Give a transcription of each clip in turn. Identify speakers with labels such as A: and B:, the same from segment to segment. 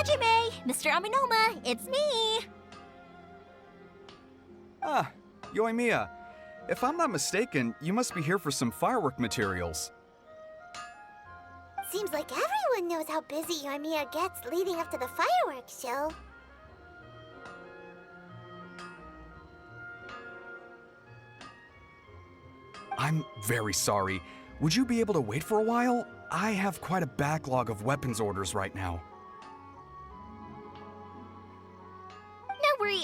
A: Hajime! Mr. Aminoma, it's me!
B: Ah, Yoimiya. If I'm not mistaken, you must be here for some firework materials.
C: Seems like everyone knows how busy Yoimiya gets leading up to the fireworks show.
B: I'm very sorry. Would you be able to wait for a while? I have quite a backlog of weapons orders right now.
A: No worry.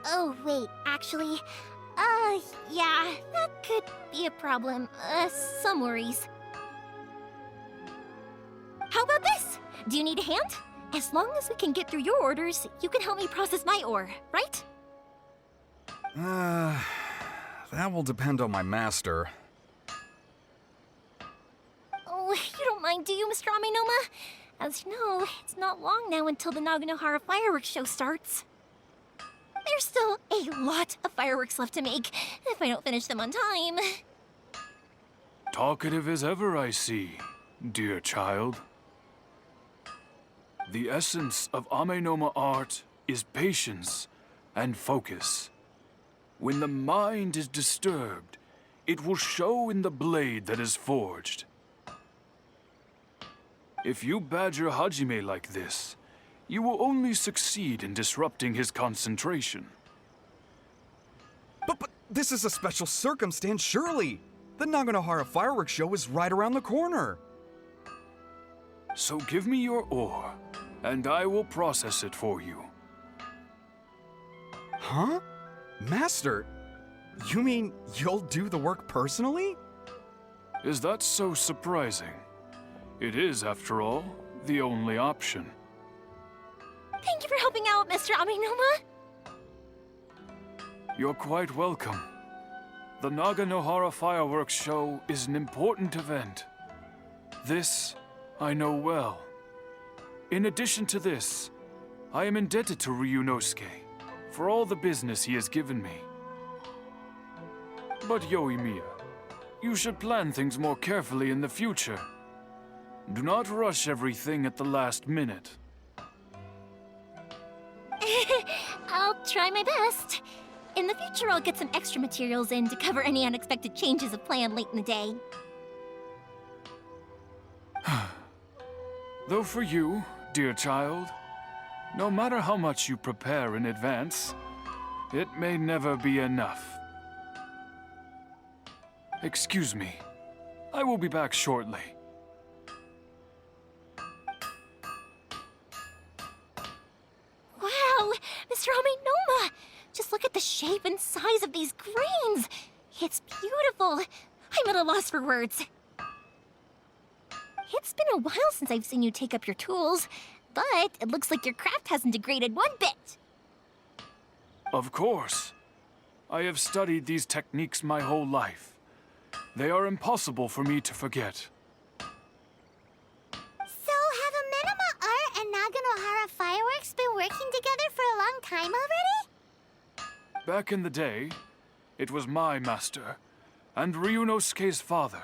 A: Oh, wait, actually, yeah, that could be a problem. Some worries. How about this? Do you need a hand? As long as we can get through your orders, you can help me process my ore, right?
B: That will depend on my master.
A: Oh, you don't mind, do you, Mr. Aminoma? As you know, it's not long now until the Naganohara fireworks show starts. There's still a lot of fireworks left to make, if I don't finish them on time.
D: Talkative as ever, I see, dear child. The essence of Amenoma art is patience and focus. When the mind is disturbed, it will show in the blade that is forged. If you badger Hajime like this, you will only succeed in disrupting his concentration.
B: But this is a special circumstance, surely! The Naganohara fireworks show is right around the corner!
D: So give me your ore, and I will process it for you.
B: Huh? Master, you mean you'll do the work personally?
D: Is that so surprising? It is, after all, the only option.
A: Thank you for helping out, Mr. Aminoma.
D: You're quite welcome. The Naganohara fireworks show is an important event. This I know well. In addition to this, I am indebted to Ryunosuke for all the business he has given me. But Yoimiya, you should plan things more carefully in the future. Do not rush everything at the last minute.
A: I'll try my best. In the future, I'll get some extra materials in to cover any unexpected changes of plan late in the day.
D: Though for you, dear child, no matter how much you prepare in advance, it may never be enough. Excuse me. I will be back shortly.
A: Wow, Mr. Aminoma! Just look at the shape and size of these grains! It's beautiful! I'm at a loss for words. It's been a while since I've seen you take up your tools, but it looks like your craft hasn't degraded one bit.
D: Of course. I have studied these techniques my whole life. They are impossible for me to forget.
C: So, have Amenoma Art and Naganohara Fireworks been working together for a long time already?
D: Back in the day, it was my master and Ryunosuke's father.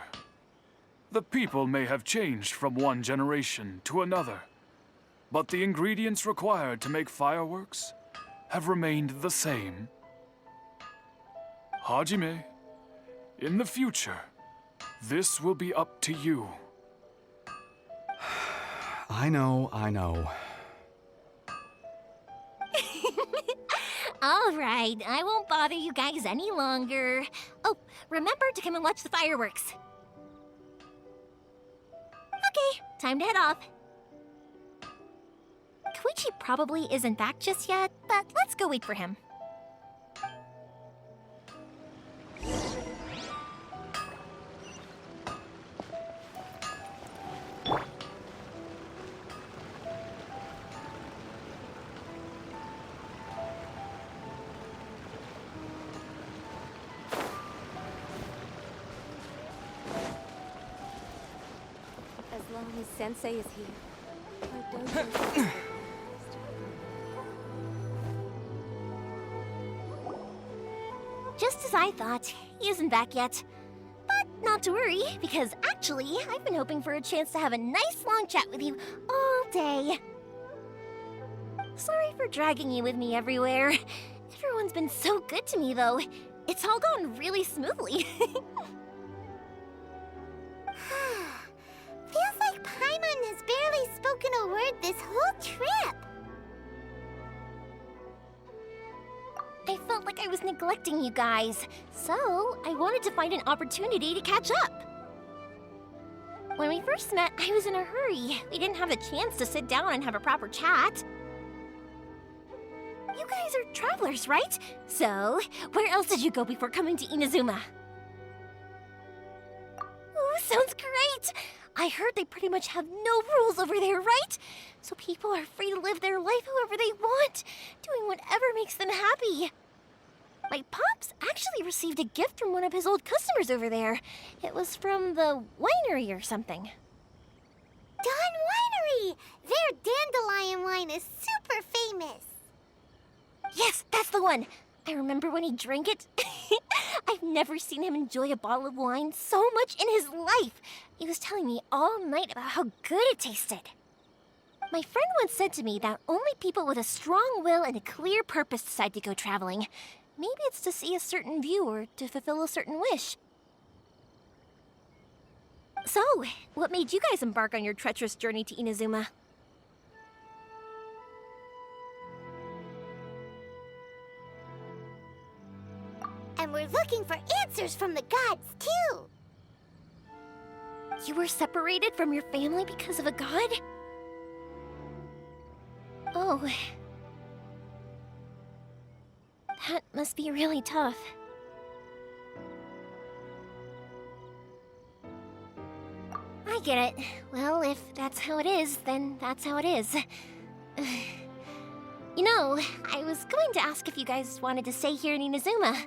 D: The people may have changed from one generation to another, but the ingredients required to make fireworks have remained the same. Hajime, in the future, this will be up to you.
B: I know.
A: All right, I won't bother you guys any longer. Oh, remember to come and watch the fireworks. Okay, time to head off. Koichi probably isn't back just yet, but let's go wait for him.
E: As long as Sensei is here, our dojo is
A: Just as I thought, he isn't back yet. But not to worry, because actually, I've been hoping for a chance to have a nice long chat with you all day. Sorry for dragging you with me everywhere. Everyone's been so good to me, though. It's all gone really smoothly.
C: Feels like Paimon has barely spoken a word this whole trip.
A: I felt like I was neglecting you guys, so I wanted to find an opportunity to catch up. When we first met, I was in a hurry. We didn't have the chance to sit down and have a proper chat. You guys are travelers, right? So, where else did you go before coming to Inazuma? Ooh, sounds great! I heard they pretty much have no rules over there, right? So people are free to live their life however they want, doing whatever makes them happy. My pops actually received a gift from one of his old customers over there. It was from the winery or something.
C: Dawn Winery! Their dandelion wine is super famous.
A: Yes, that's the one! I remember when he drank it. I've never seen him enjoy a bottle of wine so much in his life. He was telling me all night about how good it tasted. My friend once said to me that only people with a strong will and a clear purpose decide to go traveling. Maybe it's to see a certain view or to fulfill a certain wish. So, what made you guys embark on your treacherous journey to Inazuma?
C: And we're looking for answers from the gods, too.
A: You were separated from your family because of a god? Oh. That must be really tough. I get it. Well, if that's how it is, then that's how it is. You know, I was going to ask if you guys wanted to stay here in Inazuma.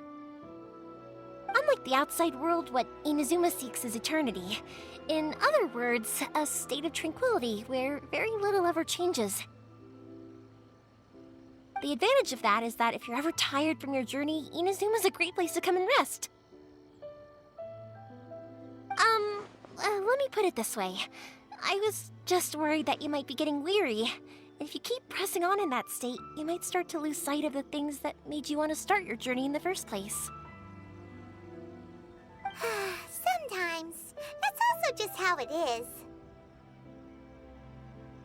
A: Unlike the outside world, what Inazuma seeks is eternity. In other words, a state of tranquility where very little ever changes. The advantage of that is that if you're ever tired from your journey, Inazuma's a great place to come and rest. Let me put it this way. I was just worried that you might be getting weary. If you keep pressing on in that state, you might start to lose sight of the things that made you want to start your journey in the first place.
C: Sometimes. That's also just how it is.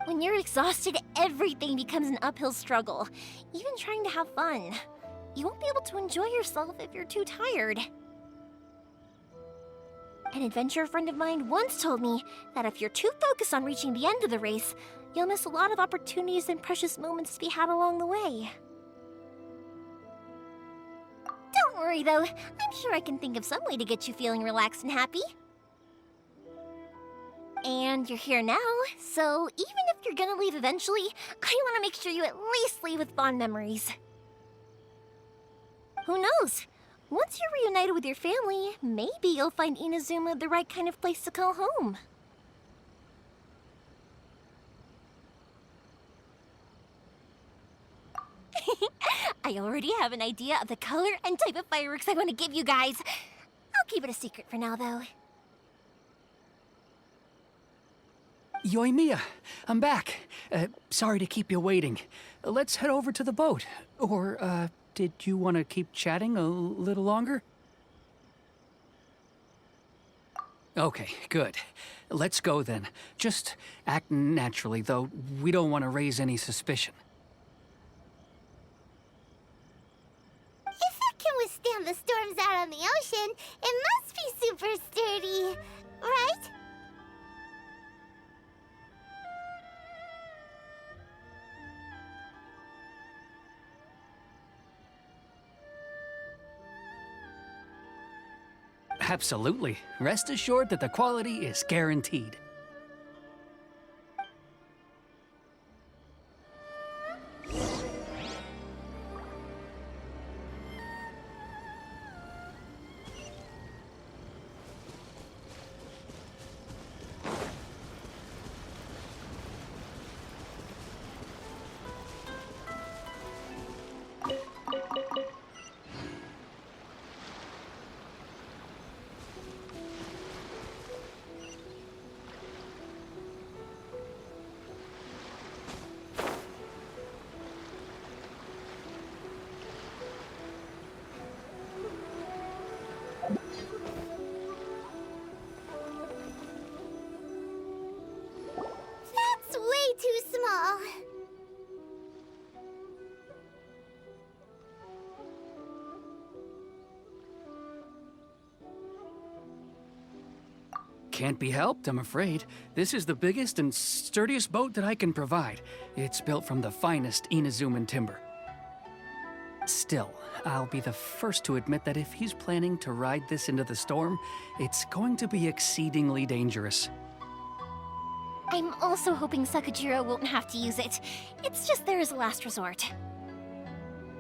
A: When you're exhausted, everything becomes an uphill struggle. Even trying to have fun. You won't be able to enjoy yourself if you're too tired. An adventurer friend of mine once told me that if you're too focused on reaching the end of the race, you'll miss a lot of opportunities and precious moments to be had along the way. Don't worry though, I'm sure I can think of some way to get you feeling relaxed and happy. And you're here now, so even if you're gonna leave eventually, I want to make sure you at least leave with fond memories. Who knows? Once you're reunited with your family, maybe you'll find Inazuma the right kind of place to call home. I already have an idea of the color and type of fireworks I want to give you guys. I'll keep it a secret for now, though.
F: Yoimiya, I'm back. Sorry to keep you waiting. Let's head over to the boat. Or, did you want to keep chatting a little longer? Okay, good. Let's go then. Just act naturally, though we don't want to raise any suspicion.
C: If it can withstand the storms out on the ocean, it must be super sturdy, right?
F: Absolutely. Rest assured that the quality is guaranteed. Can't be helped, I'm afraid. This is the biggest and sturdiest boat that I can provide. It's built from the finest Inazuman timber. Still, I'll be the first to admit that if he's planning to ride this into the storm, it's going to be exceedingly dangerous.
A: I'm also hoping Sakajiro won't have to use it. It's just there as a last resort.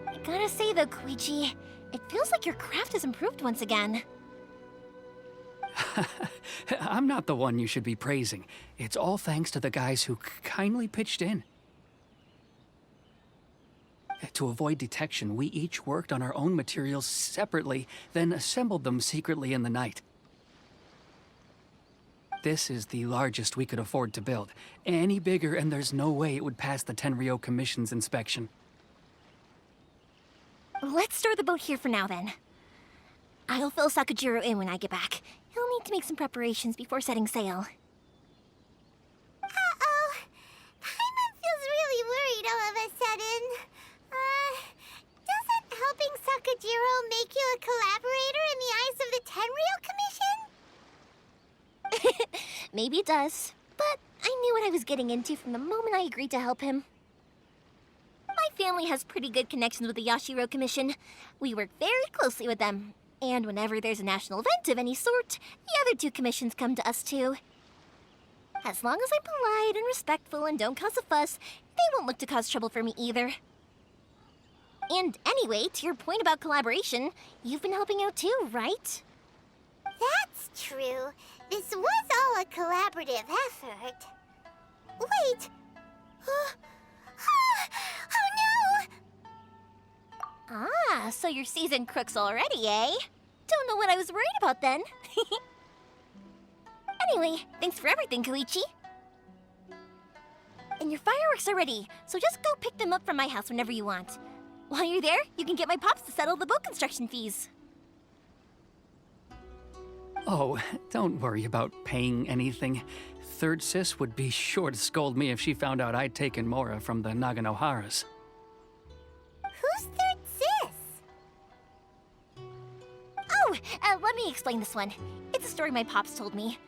A: I gotta say though, Koichi, it feels like your craft has improved once again.
F: I'm not the one you should be praising. It's all thanks to the guys who kindly pitched in. To avoid detection, we each worked on our own materials separately, then assembled them secretly in the night. This is the largest we could afford to build. Any bigger, and there's no way it would pass the Tenryou Commission's inspection.
A: Let's store the boat here for now, then. I'll fill Sakajiro in when I get back. He'll need to make some preparations before setting sail.
C: Uh-oh. Paimon feels really worried all of a sudden. Doesn't helping Sakajiro make you a collaborator in the eyes of the Tenryou Commission?
A: Maybe it does, but I knew what I was getting into from the moment I agreed to help him. My family has pretty good connections with the Yashiro Commission. We work very closely with them. And whenever there's a national event of any sort, the other two commissions come to us too. As long as I'm polite and respectful and don't cause a fuss, they won't look to cause trouble for me either. And anyway, to your point about collaboration, you've been helping out too, right?
C: That's true. This was all a collaborative effort. Wait! Oh no!
A: Ah, so you're seasoned crooks already, eh? Don't know what I was worried about then. Anyway, thanks for everything, Koichi. And your fireworks are ready, so just go pick them up from my house whenever you want. While you're there, you can get my pops to settle the boat construction fees.
F: Oh, don't worry about paying anything. Third Sis would be sure to scold me if she found out I'd taken Mora from the Naganoharas.
C: Who's Third Sis?
A: Oh, let me explain this one. It's a story my pops told me.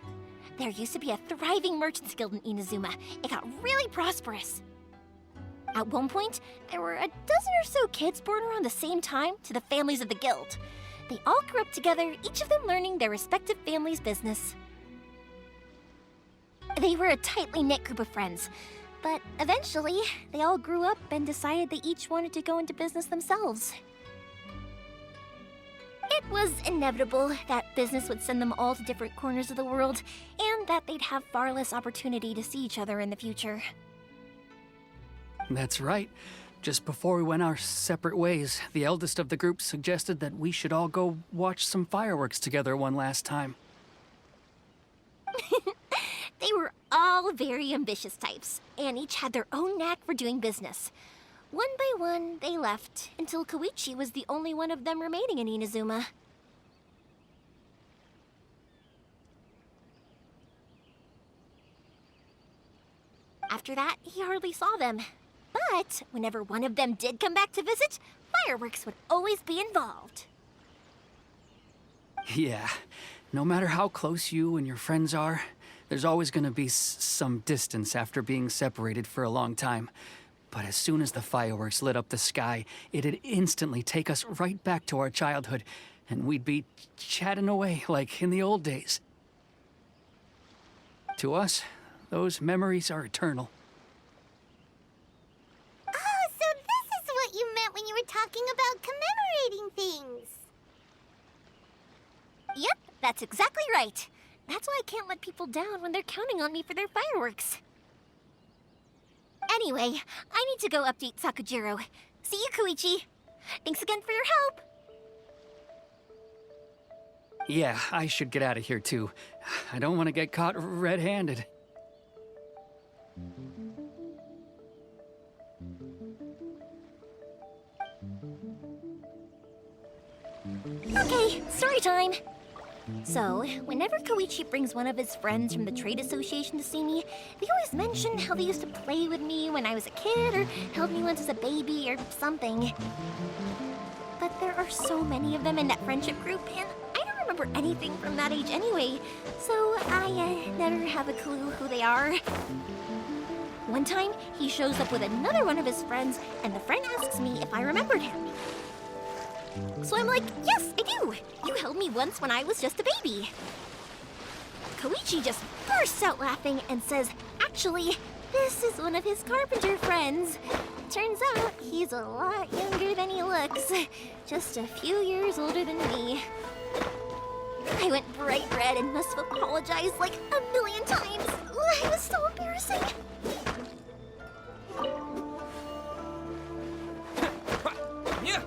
A: There used to be a thriving merchants guild in Inazuma. It got really prosperous. At one point, there were a dozen or so kids born around the same time to the families of the guild. They all grew up together, each of them learning their respective family's business. They were a tightly knit group of friends, but eventually, they all grew up and decided they each wanted to go into business themselves. It was inevitable that business would send them all to different corners of the world, and that they'd have far less opportunity to see each other in the future.
F: That's right. Just before we went our separate ways, the eldest of the group suggested that we should all go watch some fireworks together one last time.
A: They were all very ambitious types, and each had their own knack for doing business. One by one, they left, until Koichi was the only one of them remaining in Inazuma. After that, he hardly saw them. But whenever one of them did come back to visit, fireworks would always be involved.
F: Yeah, no matter how close you and your friends are, there's always gonna be some distance after being separated for a long time. But as soon as the fireworks lit up the sky, it'd instantly take us right back to our childhood, and we'd be chatting away like in the old days. To us, those memories are eternal.
C: Oh, so this is what you meant when you were talking about commemorating things.
A: Yep, that's exactly right. That's why I can't let people down when they're counting on me for their fireworks. Anyway, I need to go update Sakajiro. See you, Koichi. Thanks again for your help.
F: Yeah, I should get out of here too. I don't want to get caught red-handed.
A: Okay, story time. So, whenever Koichi brings one of his friends from the trade association to see me, they always mention how they used to play with me when I was a kid or held me once as a baby or something. But there are so many of them in that friendship group, and I don't remember anything from that age anyway, so I never have a clue who they are. One time, he shows up with another one of his friends, and the friend asks me if I remembered him. So I'm like, yes, I do! You held me once when I was just a baby. Koichi just bursts out laughing and says, actually, this is one of his carpenter friends. Turns out he's a lot younger than he looks. Just a few years older than me. I went bright red and must have apologized like a million times. It was so embarrassing.
B: Yeah.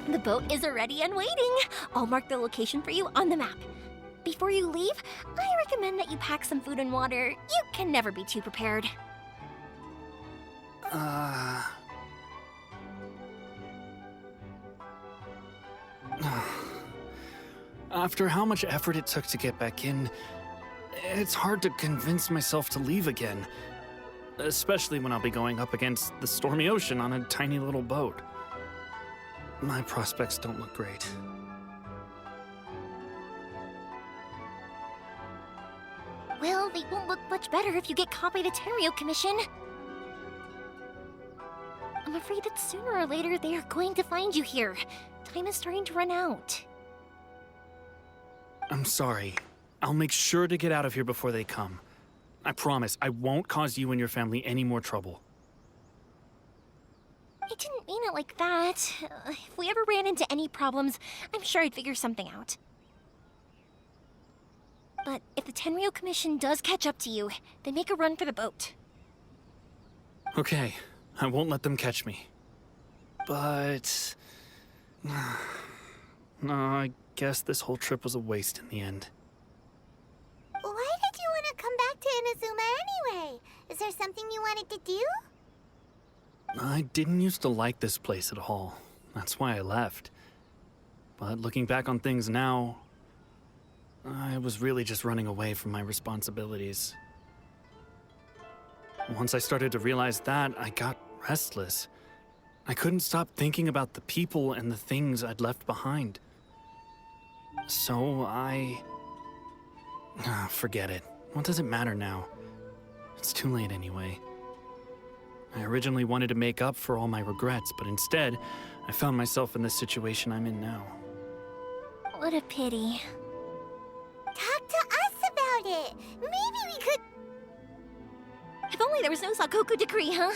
A: The boat is ready and waiting. I'll mark the location for you on the map. Before you leave, I recommend that you pack some food and water. You can never be too prepared.
F: After how much effort it took to get back in, it's hard to convince myself to leave again. Especially when I'll be going up against the stormy ocean on a tiny little boat. My prospects don't look great.
A: Well, they won't look much better if you get caught by the Tenryou Commission. I'm afraid that sooner or later they are going to find you here. Time is starting to run out.
F: I'm sorry. I'll make sure to get out of here before they come. I promise, I won't cause you and your family any more trouble.
A: I didn't mean it like that. If we ever ran into any problems, I'm sure I'd figure something out. But if the Tenryou Commission does catch up to you, they make a run for the boat.
F: Okay, I won't let them catch me. But... no, I guess this whole trip was a waste in the end.
C: Why did you want to come back to Inazuma anyway? Is there something you wanted to do?
F: I didn't used to like this place at all. That's why I left. But looking back on things now, I was really just running away from my responsibilities. Once I started to realize that, I got restless. I couldn't stop thinking about the people and the things I'd left behind. So I... forget it. What does it matter now? It's too late anyway. I originally wanted to make up for all my regrets, but instead, I found myself in the situation I'm in now.
A: What a pity.
C: Talk to us about it. Maybe we could...
A: If only there was no Sakoku decree, huh?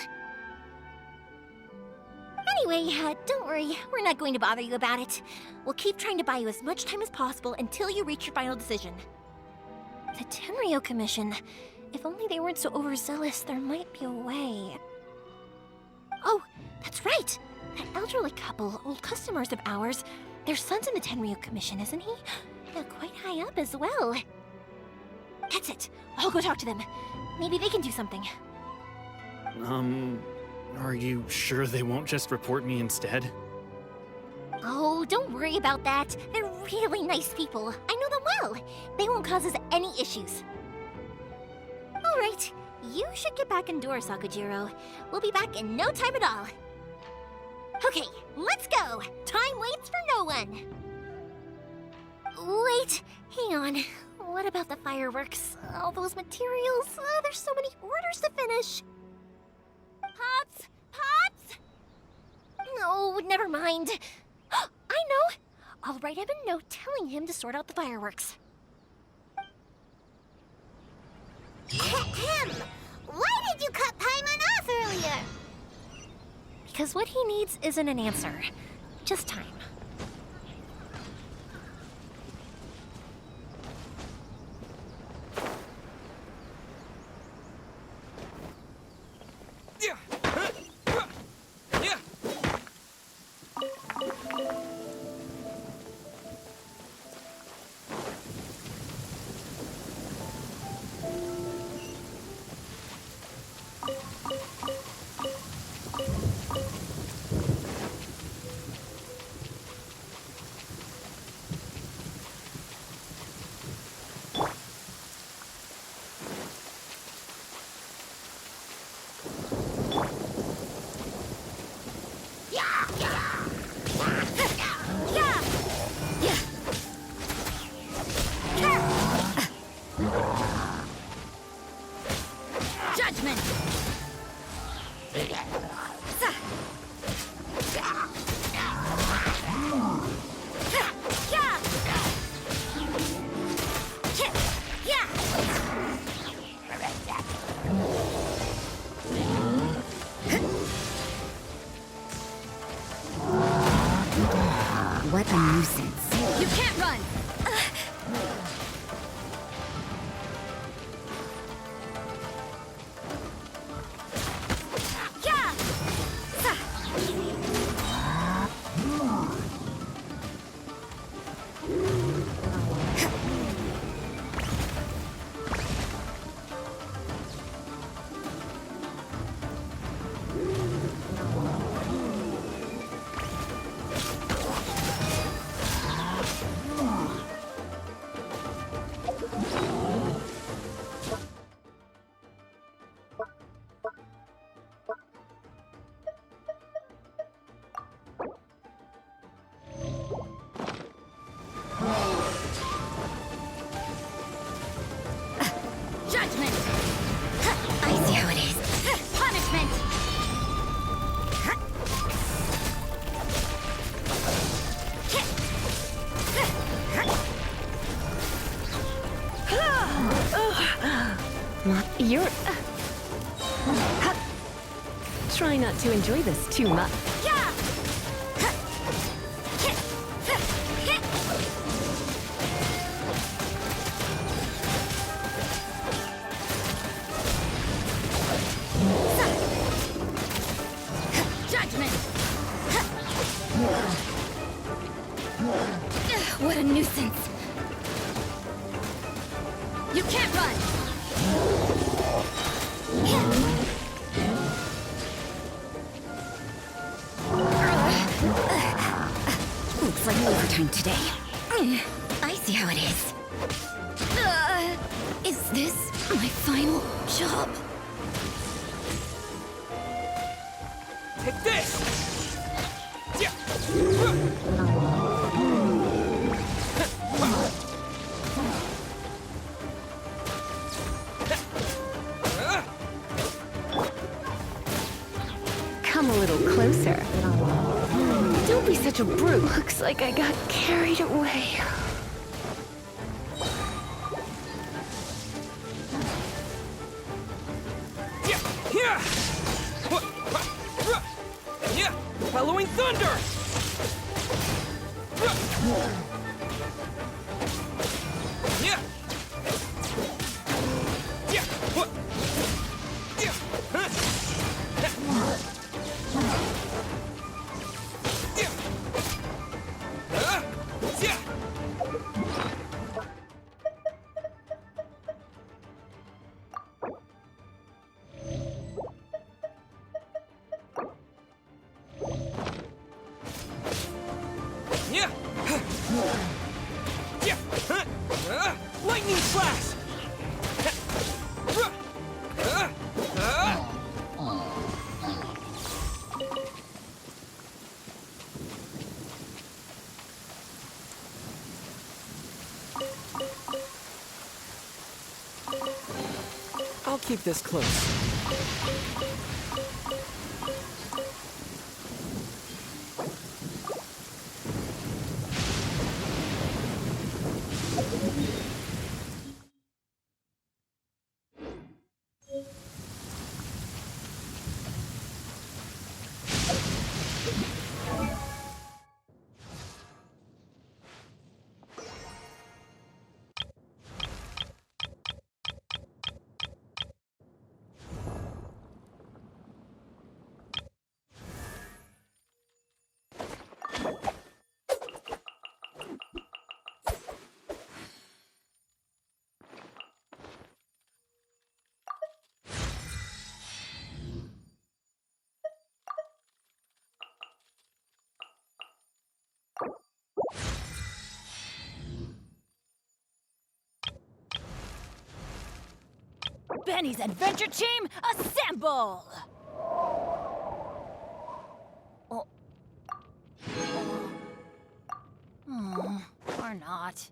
A: Anyway, don't worry. We're not going to bother you about it. We'll keep trying to buy you as much time as possible until you reach your final decision. The Tenryou Commission. If only they weren't so overzealous, there might be a way. Oh, that's right! That elderly couple, old customers of ours, their son's in the Tenryou Commission, isn't he? Yeah, quite high up as well. That's it. I'll go talk to them. Maybe they can do something.
F: Are you sure they won't just report me instead?
A: Oh, don't worry about that. They're really nice people. I know them well. They won't cause us any issues. All right. You should get back indoors, Sakujiro. We'll be back in no time at all. Okay, let's go! Time waits for no one! Wait, hang on. What about the fireworks? All those materials? There's so many orders to finish. Pops! Pops! No, never mind. I know! I'll write him a note telling him to sort out the fireworks.
C: Ahem! Why did you cut Paimon off earlier?
A: Because what he needs isn't an answer, just time.
E: What a nuisance.
A: You can't run! Judgment! I see how it is. Punishment!
E: You're... Try not to enjoy this too much.
A: Judgment! What a nuisance! You can't run!
E: Looks like overtime today. I see how it is.
A: Is this my final job?
B: Take this!
E: Come a little closer. Don't be such a brute. Looks like I got carried away.
B: Following thunder!
F: keep this close.
A: Benny's adventure team, assemble! Oh. Or not.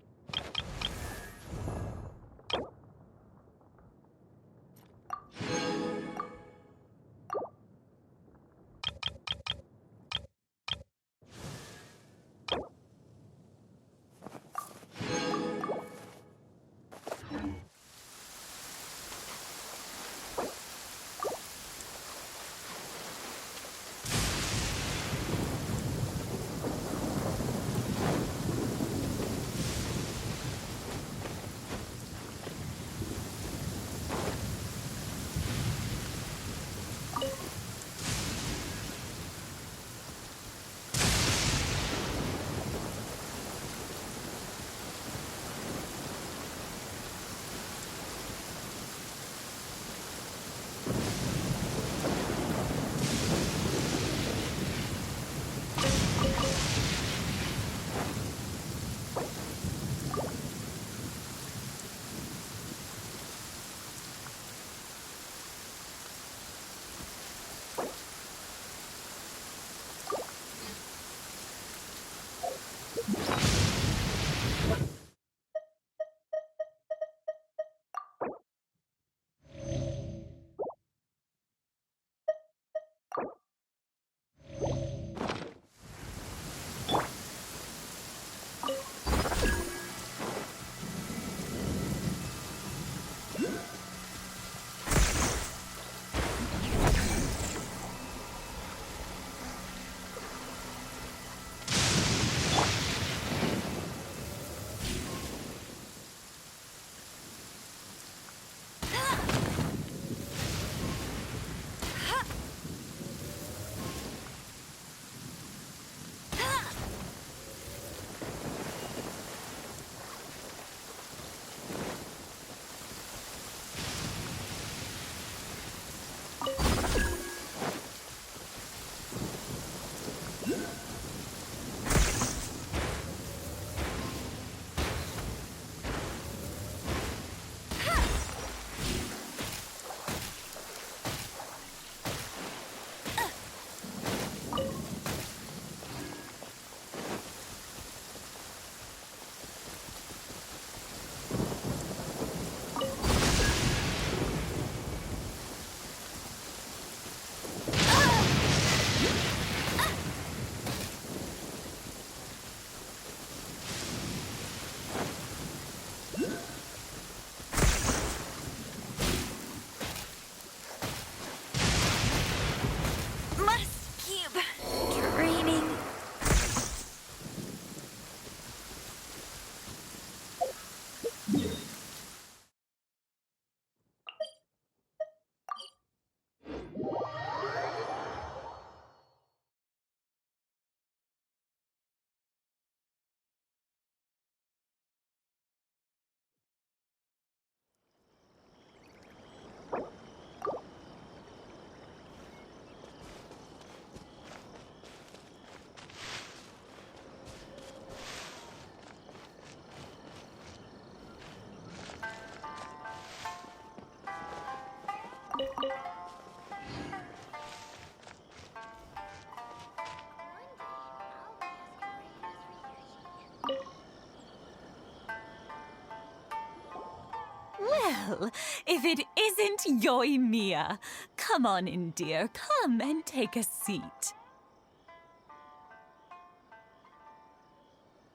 G: Well, if it isn't Yoimiya. Come on in, dear. Come and take a seat.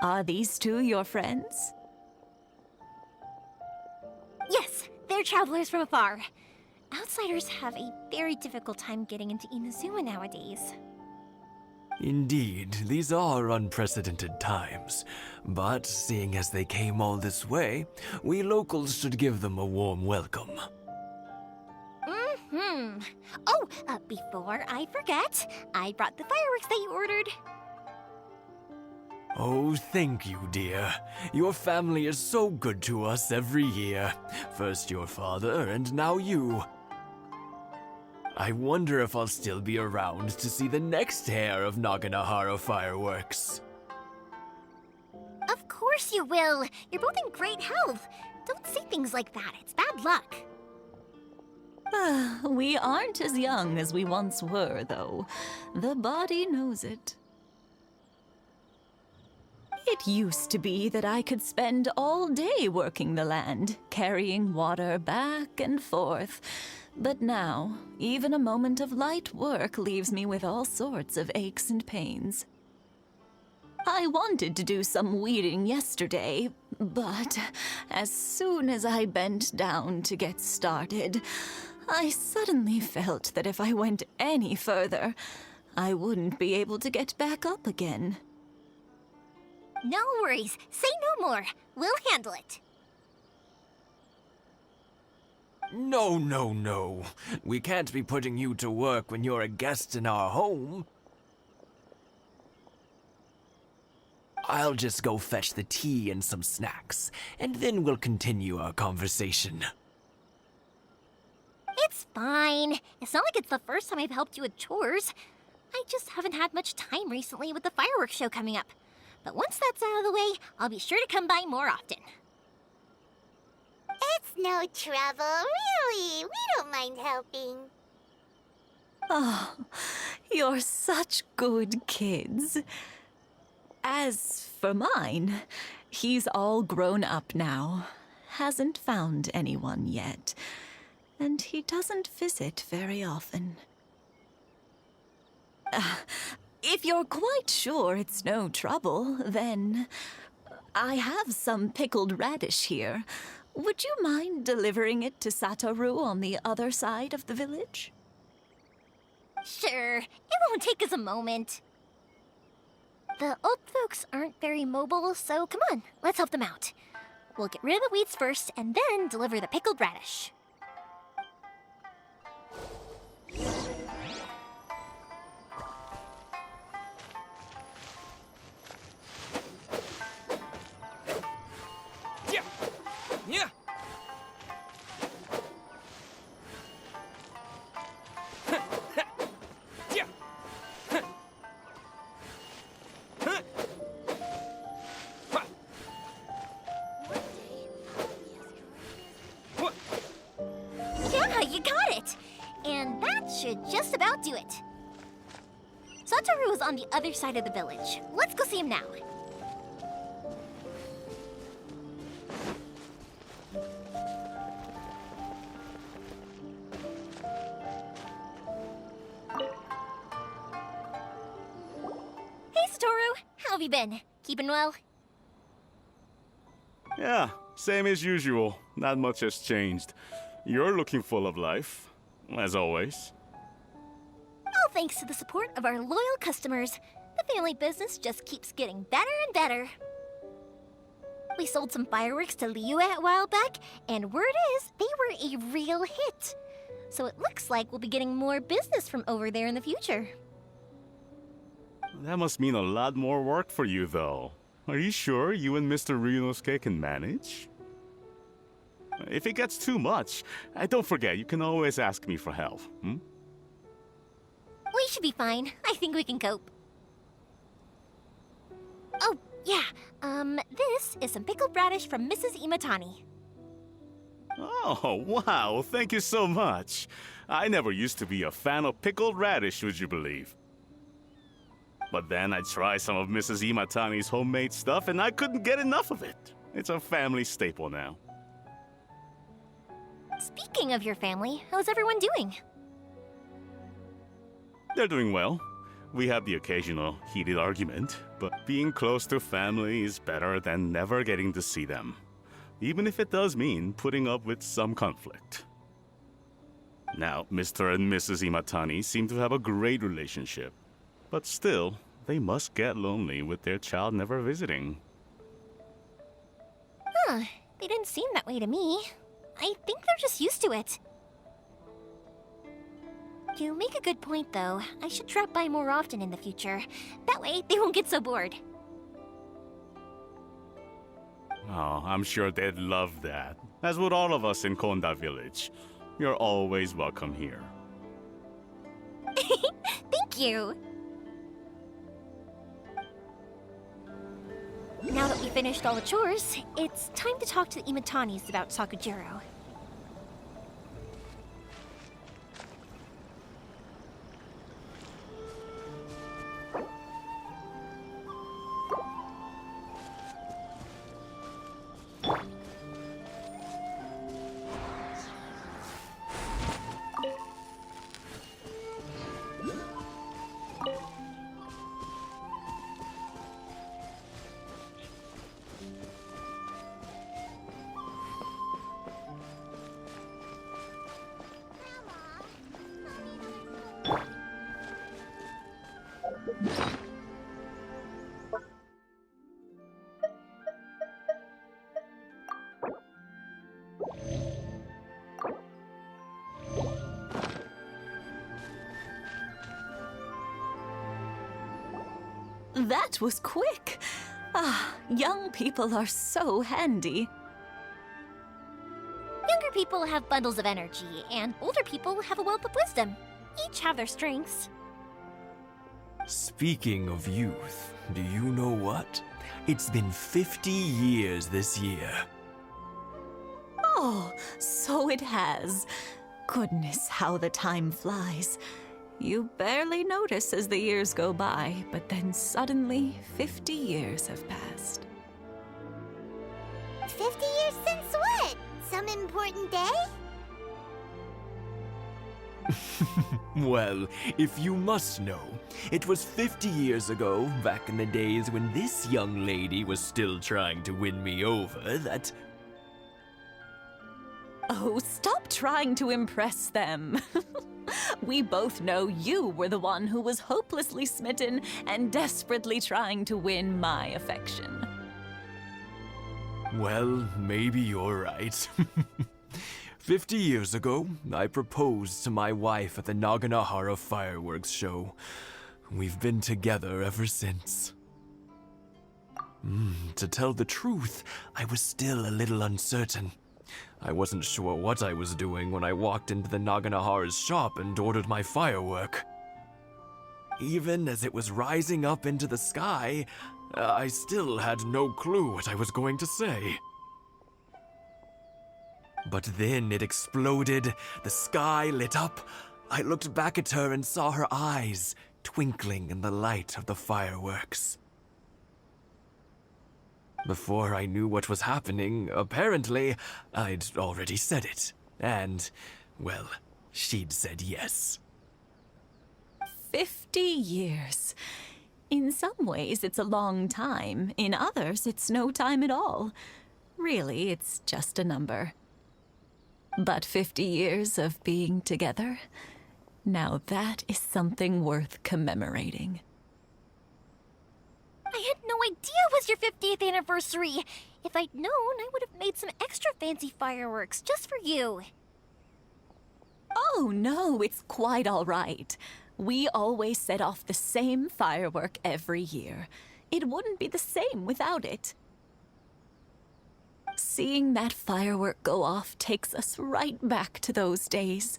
G: Are these two your friends?
A: Yes, they're travelers from afar. Outsiders have a very difficult time getting into Inazuma nowadays.
H: Indeed, these are unprecedented times. But seeing as they came all this way, we locals should give them a warm welcome.
A: Oh, before I forget, I brought the fireworks that you ordered.
H: Oh, thank you, dear. Your family is so good to us every year. First your father, and now you. I wonder if I'll still be around to see the next pair of Naganohara fireworks.
A: Of course you will. You're both in great health. Don't say things like that. It's bad luck.
G: We aren't as young as we once were, though. The body knows it. It used to be that I could spend all day working the land, carrying water back and forth. But now, even a moment of light work leaves me with all sorts of aches and pains. I wanted to do some weeding yesterday, but as soon as I bent down to get started, I suddenly felt that if I went any further, I wouldn't be able to get back up again.
A: No worries. Say no more. We'll handle it.
H: No, no, no. We can't be putting you to work when you're a guest in our home. I'll just go fetch the tea and some snacks, and then we'll continue our conversation.
A: It's fine. It's not like it's the first time I've helped you with chores. I just haven't had much time recently with the fireworks show coming up. But once that's out of the way, I'll be sure to come by more often.
C: It's no trouble, really. We don't mind helping.
G: Oh, you're such good kids. As for mine, he's all grown up now. Hasn't found anyone yet. And he doesn't visit very often. If you're quite sure it's no trouble, then I have some pickled radish here. Would you mind delivering it to Satoru on the other side of the village?
A: Sure. It won't take us a moment. The old folks aren't very mobile, so come on, let's help them out. We'll get rid of the weeds first, and then deliver the pickled radish.
B: Yeah.
A: Yeah, you got it! And that should just about do it. Satoru is on the other side of the village. Let's go see him now. Hey, Satoru! How have you been? Keeping well?
I: Yeah, same as usual. Not much has changed. You're looking full of life, as always.
A: All thanks to the support of our loyal customers, the family business just keeps getting better and better. We sold some fireworks to Liyue a while back, and word is they were a real hit. So it looks like we'll be getting more business from over there in the future.
I: That must mean a lot more work for you, though. Are you sure you and Mr. Ryunosuke can manage? If it gets too much, don't forget, you can always ask me for help, hmm?
A: We should be fine. I think we can cope. Oh, yeah. This is some pickled radish from Mrs. Imatani.
I: Oh, wow, thank you so much. I never used to be a fan of pickled radish, would you believe? But then I tried some of Mrs. Imatani's homemade stuff and I couldn't get enough of it. It's a family staple now.
A: Speaking of your family, how's everyone doing?
I: They're doing well. We have the occasional heated argument, but being close to family is better than never getting to see them, even if it does mean putting up with some conflict. Now, Mr. and Mrs. Imatani seem to have a great relationship, but still, they must get lonely with their child never visiting.
A: Huh, they didn't seem that way to me. I think they're just used to it. You make a good point, though. I should drop by more often in the future. That way, they won't get so bored.
I: Oh, I'm sure they'd love that, as would all of us in Konda Village. You're always welcome here.
A: Thank you! Now that we finished all the chores, it's time to talk to the Imatanis about Sakujiro.
G: That was quick. Ah, young people are so handy.
A: Younger people have bundles of energy, and older people have a wealth of wisdom. Each have their strengths.
H: Speaking of youth, do you know what? It's been 50 years this year.
G: Oh, so it has. Goodness, how the time flies. You barely notice as the years go by, but then suddenly 50 years have passed.
C: 50 years since what? Some important day?
H: Well, if you must know, it was 50 years ago, back in the days when this young lady was still trying to win me over, that...
G: Oh, stop trying to impress them. We both know you were the one who was hopelessly smitten and desperately trying to win my affection.
H: Well, maybe you're right. 50 years ago, I proposed to my wife at the Naganohara fireworks show. We've been together ever since. To tell the truth, I was still a little uncertain. I wasn't sure what I was doing when I walked into the Naganohara's shop and ordered my firework. Even as it was rising up into the sky, I still had no clue what I was going to say. But then it exploded, the sky lit up. I looked back at her and saw her eyes twinkling in the light of the fireworks. Before I knew what was happening, apparently, I'd already said it. And, well, she'd said yes.
G: 50 years. In some ways, it's a long time. In others, it's no time at all. Really, it's just a number. But 50 years of being together, now that is something worth commemorating.
A: I had no idea it was your 50th anniversary. If I'd known, I would have made some extra fancy fireworks just for you.
G: Oh, no, it's quite all right. We always set off the same firework every year. It wouldn't be the same without it. Seeing that firework go off takes us right back to those days.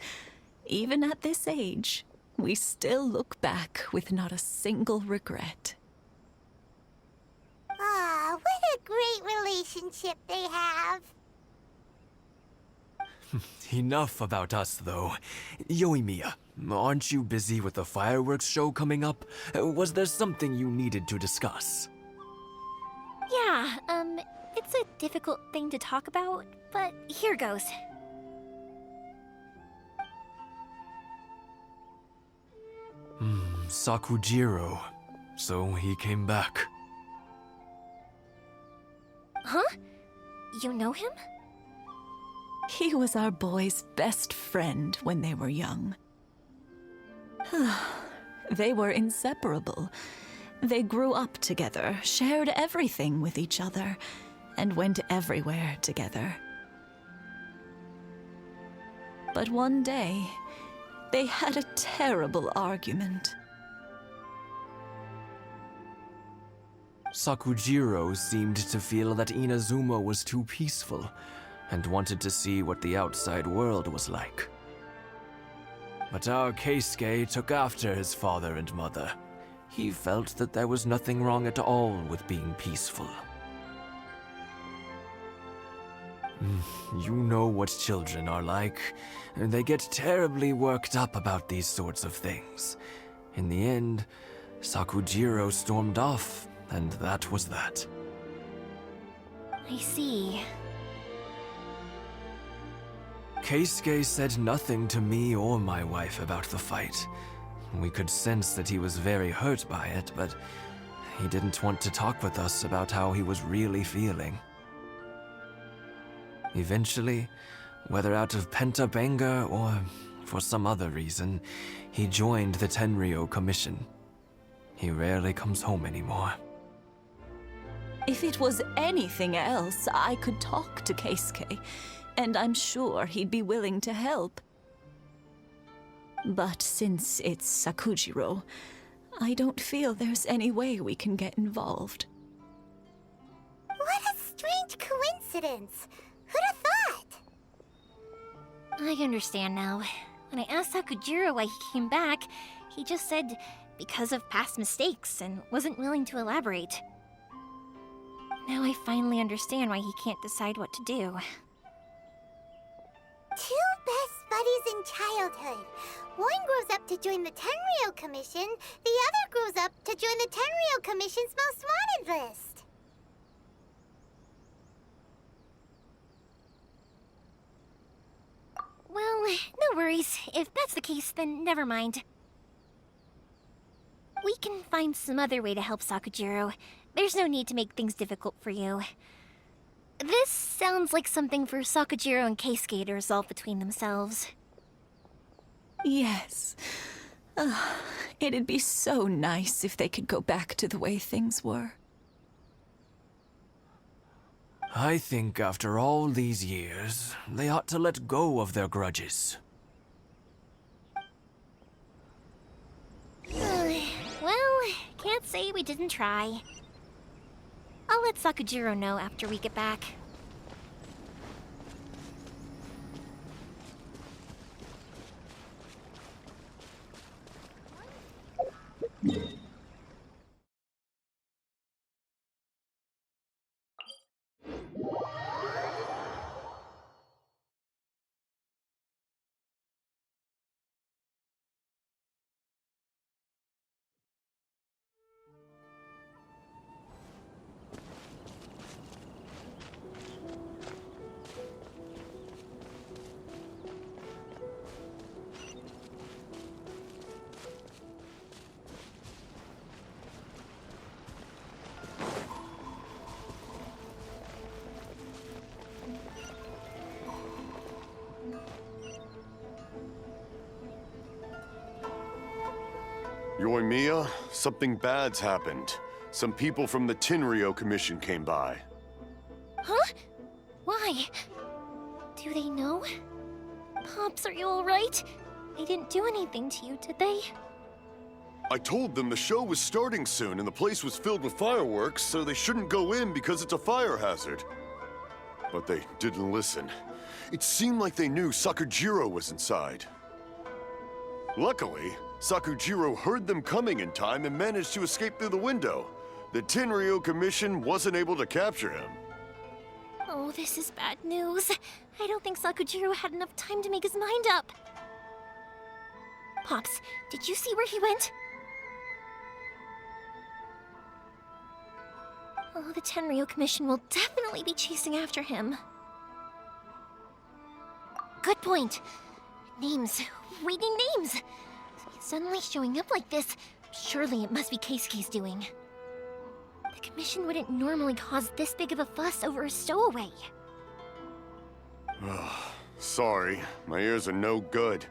G: Even at this age, we still look back with not a single regret.
C: Ah, what a great relationship they have.
H: Enough about us, though. Yoimiya, aren't you busy with the fireworks show coming up? Was there something you needed to discuss?
A: Yeah, it's a difficult thing to talk about, but here goes.
H: Sakujiro. So he came back.
A: Huh? You know him?
G: He was our boy's best friend when they were young. They were inseparable. They grew up together, shared everything with each other, and went everywhere together. But one day, they had a terrible argument.
H: Sakujiro seemed to feel that Inazuma was too peaceful and wanted to see what the outside world was like. But our Keisuke took after his father and mother. He felt that there was nothing wrong at all with being peaceful. You know what children are like. They get terribly worked up about these sorts of things. In the end, Sakujiro stormed off, and that was that.
A: I see.
H: Keisuke said nothing to me or my wife about the fight. We could sense that he was very hurt by it, but he didn't want to talk with us about how he was really feeling. Eventually, whether out of pent-up anger or for some other reason, he joined the Tenryou Commission. He rarely comes home anymore.
G: If it was anything else, I could talk to Keisuke, and I'm sure he'd be willing to help. But since it's Sakujiro, I don't feel there's any way we can get involved.
C: What a strange coincidence! Who'd have thought?
A: I understand now. When I asked Sakujiro why he came back, he just said because of past mistakes and wasn't willing to elaborate. Now I finally understand why he can't decide what to do.
C: Two best buddies in childhood. One grows up to join the Tenryou Commission, the other grows up to join the Tenryou Commission's most wanted list.
A: Well, no worries. If that's the case, then never mind. We can find some other way to help Sakujiro. There's no need to make things difficult for you. This sounds like something for Sakujiro and Keisuke to resolve between themselves.
G: Yes. It'd be so nice if they could go back to the way things were.
H: I think after all these years, they ought to let go of their grudges.
A: Well, can't say we didn't try. I'll let Sakujiro know after we get back.
J: Yoimiya, something bad's happened. Some people from the Tenryou Commission came by.
A: Huh? Why? Do they know? Pops, are you alright? They didn't do anything to you, did they?
J: I told them the show was starting soon and the place was filled with fireworks, so they shouldn't go in because it's a fire hazard. But they didn't listen. It seemed like they knew Sakujiro was inside. Luckily, Sakujiro heard them coming in time and managed to escape through the window. The Tenryou Commission wasn't able to capture him.
A: Oh, this is bad news. I don't think Sakujiro had enough time to make his mind up. Pops, did you see where he went? Oh, the Tenryou Commission will definitely be chasing after him. Good point. Names. Reading names. Suddenly showing up like this, surely it must be Keisuke's doing. The commission wouldn't normally cause this big of a fuss over a stowaway.
J: Sorry, my ears are no good.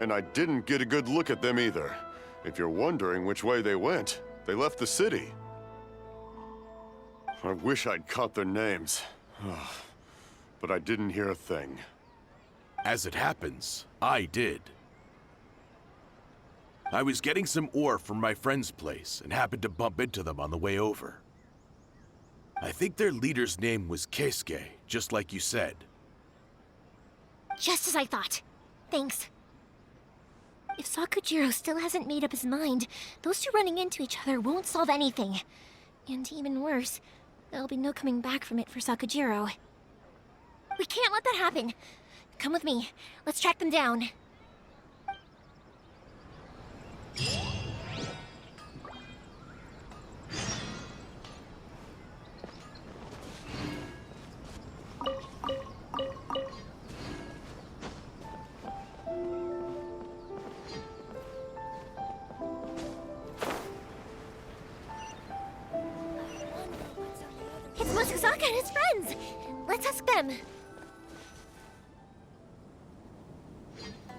J: And I didn't get a good look at them either. If you're wondering which way they went, they left the city. I wish I'd caught their names. But I didn't hear a thing.
K: As it happens, I did. I was getting some ore from my friend's place and happened to bump into them on the way over. I think their leader's name was Keisuke, just like you said.
A: Just as I thought. Thanks. If Sakujiro still hasn't made up his mind, those two running into each other won't solve anything. And even worse, there'll be no coming back from it for Sakujiro. We can't let that happen. Come with me. Let's track them down. It's Matsuzaka and his friends! Let's ask them.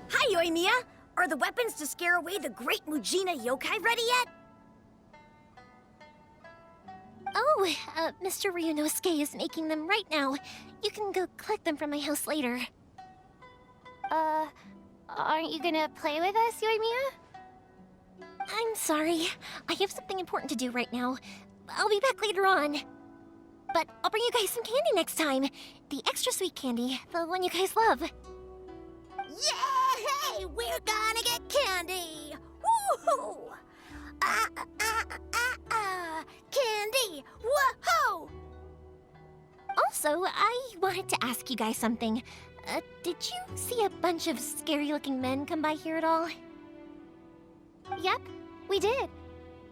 L: Hi, Yoimiya! Are the weapons to scare away the great Mujina yokai ready yet?
A: Oh, Mr. Ryunosuke is making them right now. You can go collect them from my house later.
C: Aren't you gonna play with us, Yoimiya?
A: I'm sorry. I have something important to do right now. I'll be back later on. But I'll bring you guys some candy next time. The extra sweet candy, the one you guys love.
L: Yay! We're gonna get candy! Woohoo! Candy! Woohoo!
A: Also, I wanted to ask you guys something. Did you see a bunch of scary-looking men come by here at all?
C: Yep, we did.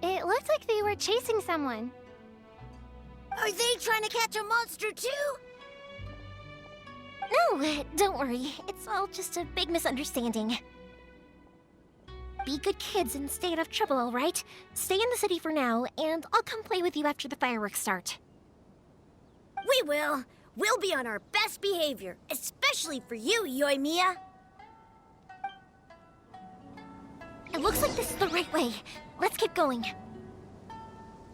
C: It looked like they were chasing someone.
L: Are they trying to catch a monster too?
A: No, don't worry. It's all just a big misunderstanding. Be good kids and stay out of trouble, all right? Stay in the city for now, and I'll come play with you after the fireworks start.
L: We will. We'll be on our best behavior, especially for you, Yoimiya.
A: It looks like this is the right way. Let's keep going.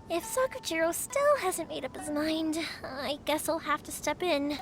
A: If Sakujiro still hasn't made up his mind, I guess I'll have to step in.